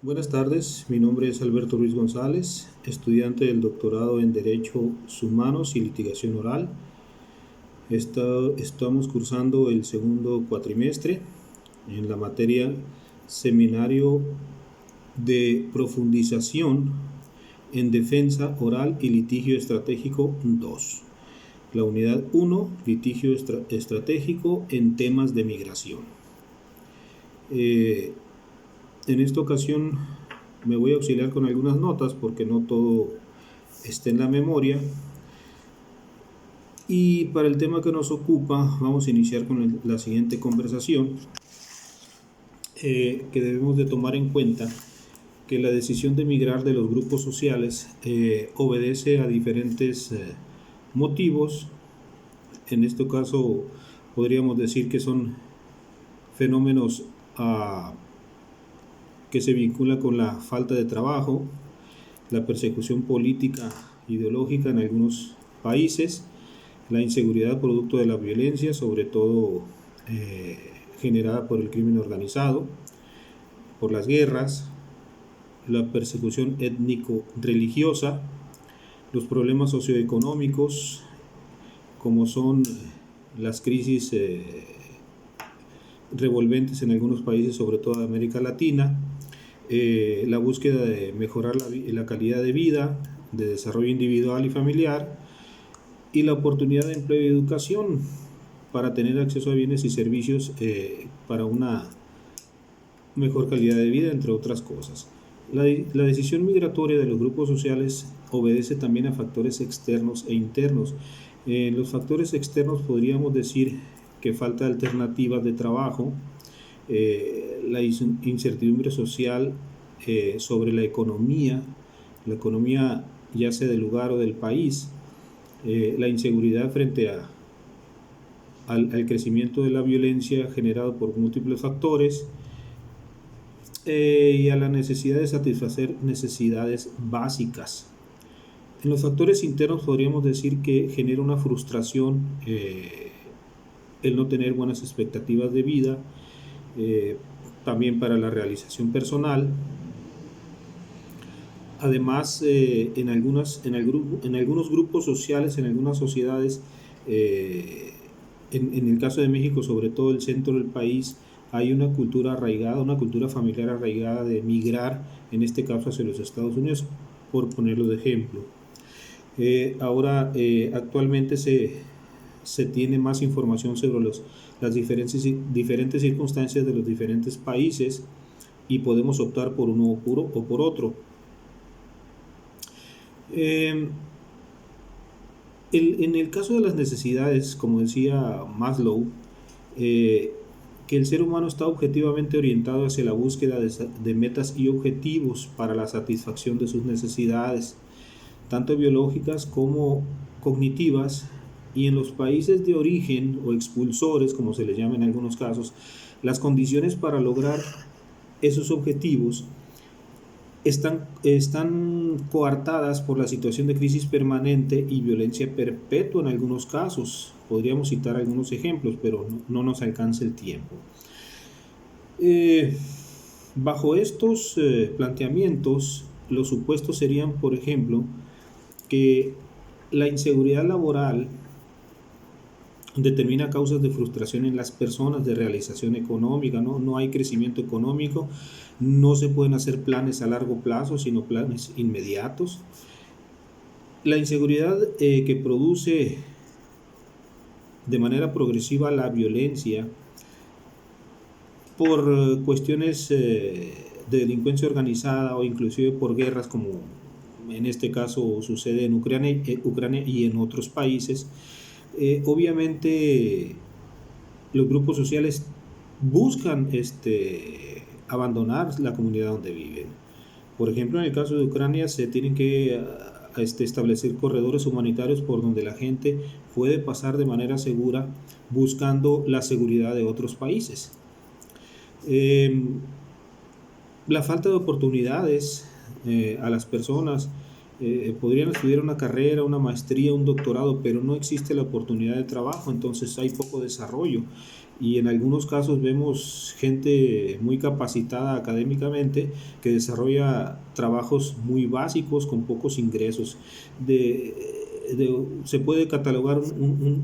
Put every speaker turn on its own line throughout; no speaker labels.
Buenas tardes, mi nombre es Alberto Ruiz González, estudiante del doctorado en Derechos Humanos y Litigación Oral. Estamos cursando el segundo cuatrimestre en la materia Seminario de Profundización en Defensa Oral y Litigio Estratégico 2. La unidad 1, Litigio Estratégico en temas de migración. En esta ocasión me voy a auxiliar con algunas notas porque no todo está en la memoria. Y para el tema que nos ocupa, vamos a iniciar con la siguiente conversación, que debemos de tomar en cuenta que la decisión de migrar de los grupos sociales obedece a diferentes motivos. En este caso podríamos decir que son fenómenos que se vinculan con la falta de trabajo, la persecución política ideológica en algunos países, la inseguridad producto de la violencia, sobre todo generada por el crimen organizado, por las guerras, la persecución étnico-religiosa, los problemas socioeconómicos, como son las crisis revolventes en algunos países, sobre todo de América Latina, la búsqueda de mejorar la calidad de vida, de desarrollo individual y familiar, y la oportunidad de empleo y educación para tener acceso a bienes y servicios para una mejor calidad de vida, entre otras cosas. La decisión migratoria de los grupos sociales obedece también a factores externos e internos. Los factores externos podríamos decir que falta de alternativas de trabajo, la incertidumbre social sobre la economía ya sea del lugar o del país, la inseguridad frente al crecimiento de la violencia generado por múltiples factores, y a la necesidad de satisfacer necesidades básicas. En los factores internos podríamos decir que genera una frustración el no tener buenas expectativas de vida, también para la realización personal. Además, en algunos grupos sociales, en algunas sociedades, en el caso de México, sobre todo el centro del país, hay una cultura arraigada, una cultura familiar arraigada de migrar, en este caso hacia los Estados Unidos, por ponerlo de ejemplo. Ahora, actualmente se tiene más información sobre las diferentes circunstancias de los diferentes países y podemos optar por uno o por otro. En el caso de las necesidades, como decía Maslow, que el ser humano está objetivamente orientado hacia la búsqueda de metas y objetivos para la satisfacción de sus necesidades, tanto biológicas como cognitivas, y en los países de origen o expulsores, como se les llama en algunos casos, las condiciones para lograr esos objetivos están coartadas por la situación de crisis permanente y violencia perpetua en algunos casos. Podríamos citar algunos ejemplos, pero no nos alcanza el tiempo. Bajo estos planteamientos, los supuestos serían, por ejemplo, que la inseguridad laboral determina causas de frustración en las personas, de realización económica, no hay crecimiento económico, no se pueden hacer planes a largo plazo, sino planes inmediatos. La inseguridad que produce de manera progresiva la violencia por cuestiones de delincuencia organizada o inclusive por guerras, como en este caso sucede en Ucrania y en otros países. Obviamente los grupos sociales buscan abandonar la comunidad donde viven. Por ejemplo, en el caso de Ucrania se tienen que establecer corredores humanitarios por donde la gente puede pasar de manera segura, buscando la seguridad de otros países. La falta de oportunidades a las personas, podrían estudiar una carrera, una maestría, un doctorado, pero no existe la oportunidad de trabajo, entonces hay poco desarrollo y en algunos casos vemos gente muy capacitada académicamente que desarrolla trabajos muy básicos con pocos ingresos. Se puede catalogar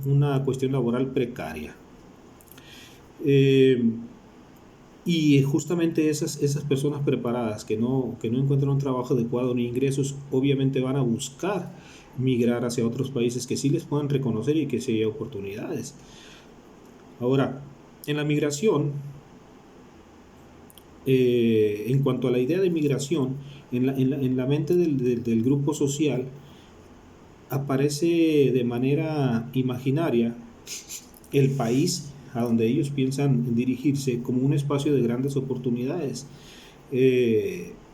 una cuestión laboral precaria. Y justamente esas personas preparadas que no encuentran un trabajo adecuado ni ingresos, obviamente van a buscar migrar hacia otros países que sí les puedan reconocer y que sí haya oportunidades. Ahora, en la migración, en cuanto a la idea de migración, en la mente del grupo social, aparece de manera imaginaria el país a donde ellos piensan dirigirse como un espacio de grandes oportunidades,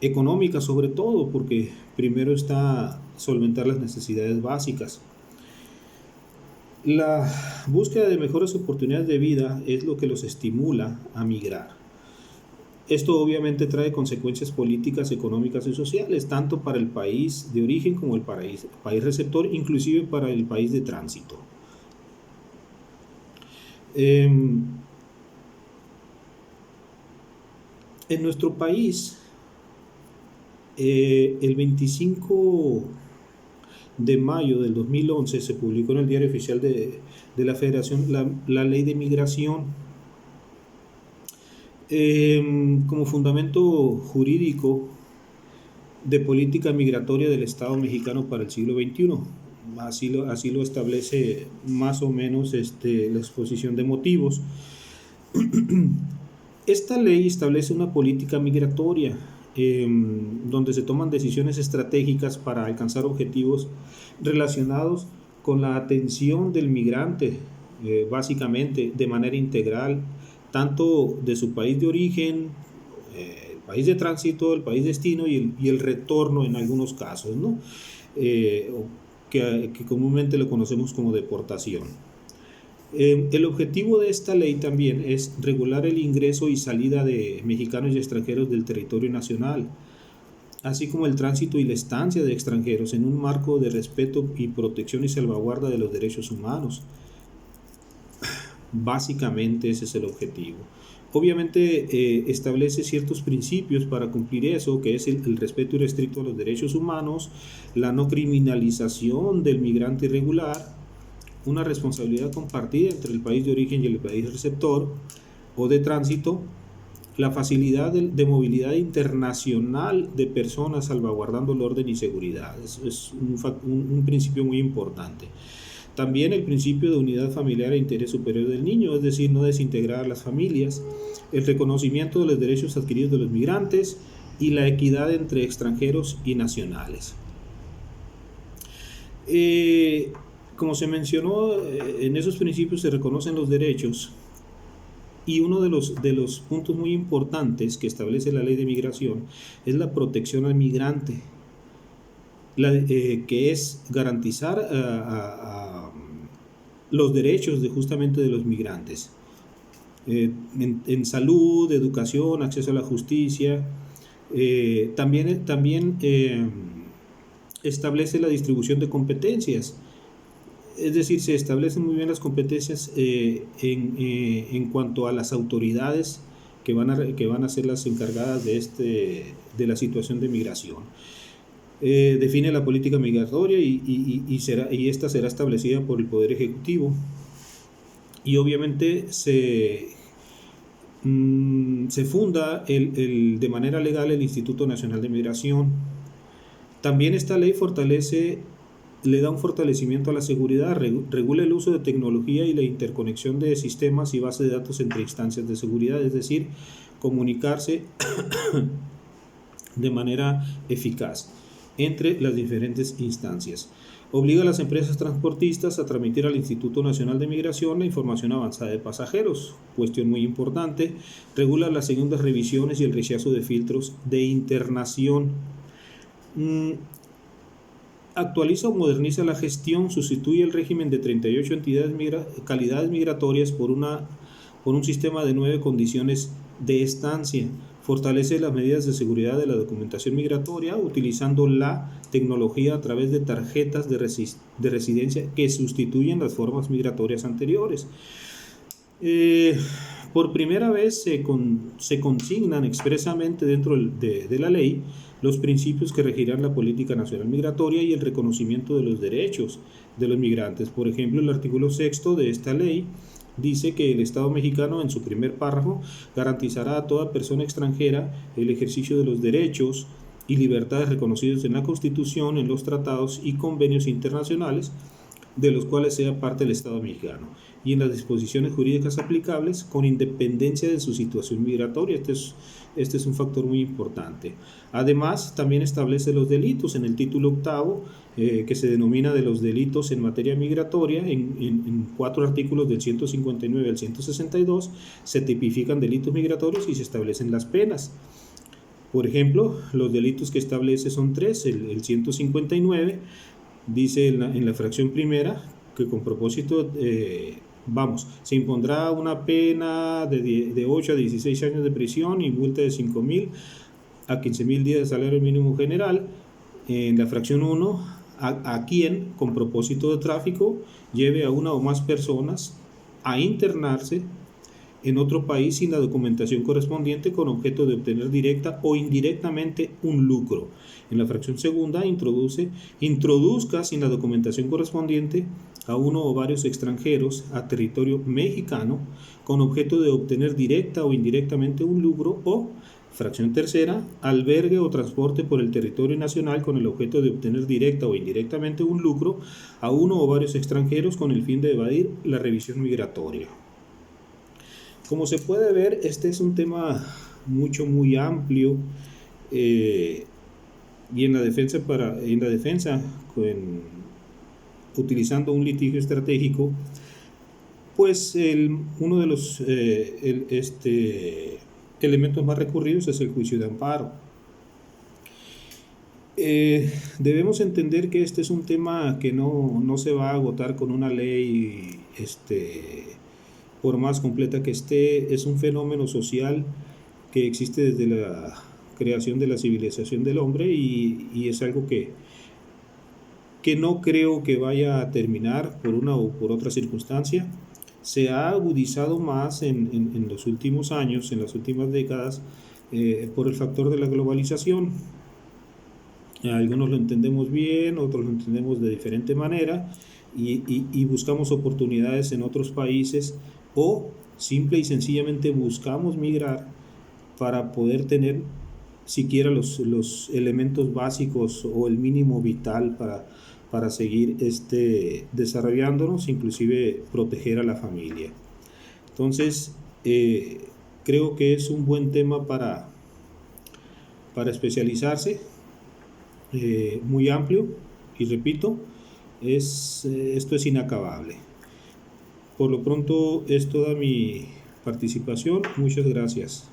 económicas sobre todo, porque primero está solventar las necesidades básicas. La búsqueda de mejores oportunidades de vida es lo que los estimula a migrar. Esto obviamente trae consecuencias políticas, económicas y sociales, tanto para el país de origen como el país receptor, inclusive para el país de tránsito. En nuestro país, el 25 de mayo del 2011 se publicó en el Diario Oficial de la Federación la Ley de Migración como fundamento jurídico de política migratoria del Estado mexicano para el siglo XXI. Así lo establece más o menos la exposición de motivos. Esta ley establece una política migratoria donde se toman decisiones estratégicas para alcanzar objetivos relacionados con la atención del migrante, básicamente de manera integral, tanto de su país de origen, el país de tránsito, el país destino y el retorno en algunos casos, ¿no? Que comúnmente lo conocemos como deportación. El objetivo de esta ley también es regular el ingreso y salida de mexicanos y extranjeros del territorio nacional, así como el tránsito y la estancia de extranjeros en un marco de respeto y protección y salvaguarda de los derechos humanos. Básicamente ese es el objetivo. Obviamente establece ciertos principios para cumplir eso, que es el respeto irrestricto a los derechos humanos, la no criminalización del migrante irregular, una responsabilidad compartida entre el país de origen y el país receptor o de tránsito, la facilidad de movilidad internacional de personas salvaguardando el orden y seguridad. Es un principio muy importante. También el principio de unidad familiar e interés superior del niño, es decir, no desintegrar a las familias, el reconocimiento de los derechos adquiridos de los migrantes y la equidad entre extranjeros y nacionales. Como se mencionó, en esos principios se reconocen los derechos y uno de los puntos muy importantes que establece la ley de migración es la protección al migrante, que es garantizar los derechos justamente de los migrantes en salud, educación, acceso a la justicia. También establece la distribución de competencias, es decir, se establecen muy bien las competencias en cuanto a las autoridades que van a ser las encargadas de la situación de migración. Define la política migratoria y esta será establecida por el Poder Ejecutivo, y obviamente se funda de manera legal el Instituto Nacional de Migración. También esta ley le da un fortalecimiento a la seguridad, regula el uso de tecnología y la interconexión de sistemas y bases de datos entre instancias de seguridad, es decir, comunicarse de manera eficaz entre las diferentes instancias. Obliga a las empresas transportistas a transmitir al Instituto Nacional de Migración la información avanzada de pasajeros, cuestión muy importante. Regula las segundas revisiones y el rechazo de filtros de internación. Actualiza o moderniza la gestión, sustituye el régimen de 38 calidades migratorias por un sistema de 9 condiciones de estancia. Fortalece las medidas de seguridad de la documentación migratoria utilizando la tecnología a través de tarjetas de residencia que sustituyen las formas migratorias anteriores. Eh, por primera vez se consignan expresamente dentro de la ley los principios que regirán la política nacional migratoria y el reconocimiento de los derechos de los migrantes. Por ejemplo, el artículo 6 de esta ley dice que el Estado mexicano, en su primer párrafo, garantizará a toda persona extranjera el ejercicio de los derechos y libertades reconocidos en la Constitución, en los tratados y convenios internacionales de los cuales sea parte el Estado mexicano, y en las disposiciones jurídicas aplicables con independencia de su situación migratoria. Este es un factor muy importante. Además, también establece los delitos en el título octavo, que se denomina de los delitos en materia migratoria. En 4 artículos del 159 al 162 se tipifican delitos migratorios y se establecen las penas. Por ejemplo, los delitos que establece son 3. El 159 dice en la fracción primera que con propósito, se impondrá una pena de 8 a 16 años de prisión y multa de 5.000 a 15.000 días de salario mínimo general. En la fracción 1, a quien con propósito de tráfico lleve a una o más personas a internarse en otro país sin la documentación correspondiente con objeto de obtener directa o indirectamente un lucro. En la fracción segunda, introduzca sin la documentación correspondiente a uno o varios extranjeros a territorio mexicano con objeto de obtener directa o indirectamente un lucro, o fracción tercera, albergue o transporte por el territorio nacional con el objeto de obtener directa o indirectamente un lucro a uno o varios extranjeros con el fin de evadir la revisión migratoria. Como se puede ver, este es un tema muy amplio, y en la defensa, utilizando un litigio estratégico, pues uno de los elementos más recurridos es el juicio de amparo. Debemos entender que este es un tema que no se va a agotar con una ley, por más completa que esté. Es un fenómeno social que existe desde la creación de la civilización del hombre, y es algo que no creo que vaya a terminar por una o por otra circunstancia. Se ha agudizado más en los últimos años, en las últimas décadas, por el factor de la globalización. Algunos lo entendemos bien, otros lo entendemos de diferente manera, y buscamos oportunidades en otros países, o simple y sencillamente buscamos migrar para poder tener siquiera los elementos básicos o el mínimo vital para seguir desarrollándonos, inclusive proteger a la familia. Entonces, creo que es un buen tema para especializarse, muy amplio, y repito, esto es inacabable. Por lo pronto es toda mi participación. Muchas gracias.